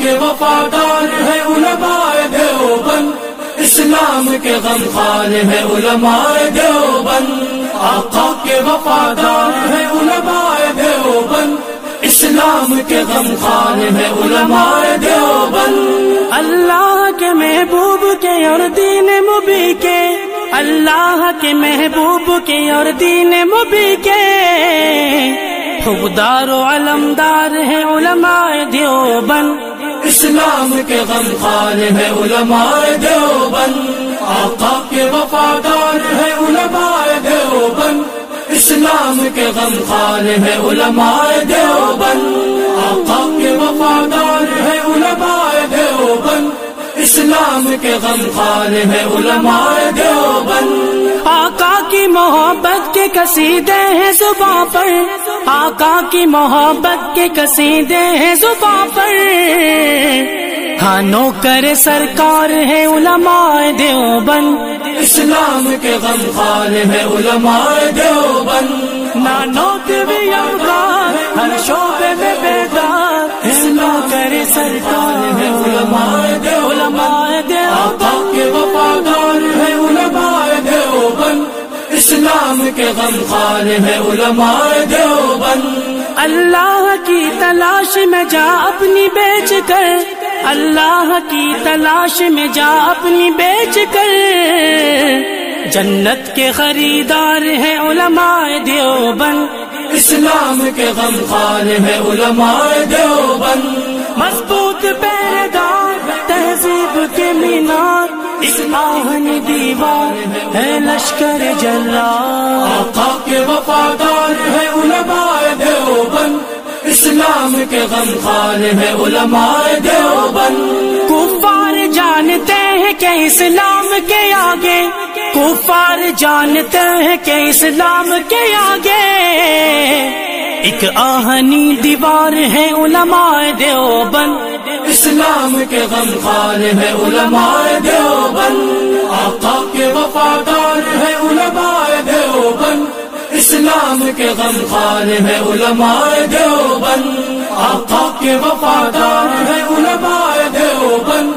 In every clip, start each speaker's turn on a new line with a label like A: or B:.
A: کے وفادار ہے علماء دیوبند، اسلام کے غمخوار ہے علماء دیوبند، آقا کے وفادار ہے علماء دیوبند، اسلام کے غمخوار ہے علماء دیوبند۔
B: اللہ کے محبوب کے اور دین مبی کے، اللہ کے محبوب کے اور دین مبی کے حقدار و علمدار ہے علماء دیوبند،
A: اسلام کے غمخوار ہے علماء دیوبند، آقا کے وفادار ہے علماء دیوبند، اسلام کے غمخوار ہے علماء دیوبند، آقا کے وفادار ہے علماء دیوبند، اسلام کے غمخوار ہے علماء دیوبند۔
B: آقا کی محبت کے قصیدے ہیں زباں پر، آقا کی محبت کے قصیدے ہیں زباں پر، ہاں نوکر سرکار ہے علماء دیوبند،
A: اسلام کے غمخوار ہے علماء دیوبند،
B: نانو کے بھی یادگار ہر شعبے میں بیدار، نوکر سرکار ہے علماء دیوبند،
A: آقا کے وفادار ہے علماء دیوبند، اسلام کے غمخوار ہے علماء دیوبند۔
B: اللہ کی تلاش میں جا اپنی بیچ کر، اللہ کی تلاش میں جا اپنی بیچ کر، جنت کے خریدار ہے علماء دیوبند،
A: اسلام کے غمخوار ہے علماء دیوبند،
B: مضبوط پہرےدار تہذیب کے مینار، اس آہن دیوار ہے لشکر جرار،
A: آقا کے وفادار ہے علماء دیوبند، اسلام کے غمخوار ہے علماء دیوبند۔
B: کفار جانتے ہیں کہ اسلام کے آگے، کفار جانتے ہیں کہ اسلام کے آگے ایک آہنی دیوار ہے علماء دیوبند،
A: اسلام کے غمخوار ہے علماء دیوبند، آقا کے وفادار ہے علماء دیوبند، اسلام کے غمخوار ہے علماء دیوبند، آقا کے وفادار ہے علماء دیوبند،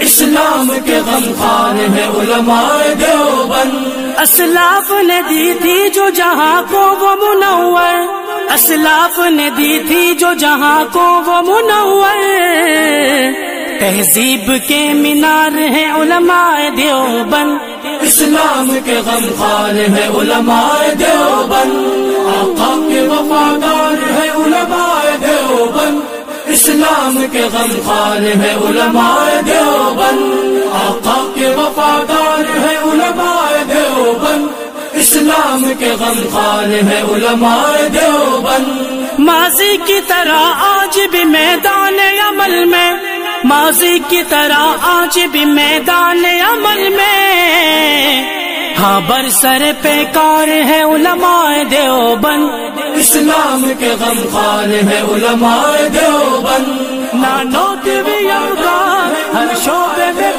A: اسلام کے غمخوار ہے علماء دیوبند۔
B: اسلاف نے دی تھی جو جہاں کو وہ منور، اسلاف نے دی تھی جو جہاں کو وہ منور، تہذیب کے مینار ہے علماء دیوبند،
A: اسلام کے غمخوار ہے علماء دیوبند، آقا کے وفادار ہے علماء دیوبند، اسلام کے غمخوار ہے علماء دیوبند، آقا کے وفادار ہے علماء دیوبند، اسلام کے غمخوار ہے علماء دیوبند۔
B: ماضی کی طرح آج بھی میدان عمل میں، ماضی کی طرح آج بھی میدان عمل میں، ہاں برسر پیکار ہے علماء دیوبند،
A: اسلام کے غمخوار ہے علماء دیوبند،
B: نانو کے بھی یادگار ہر شعبے میں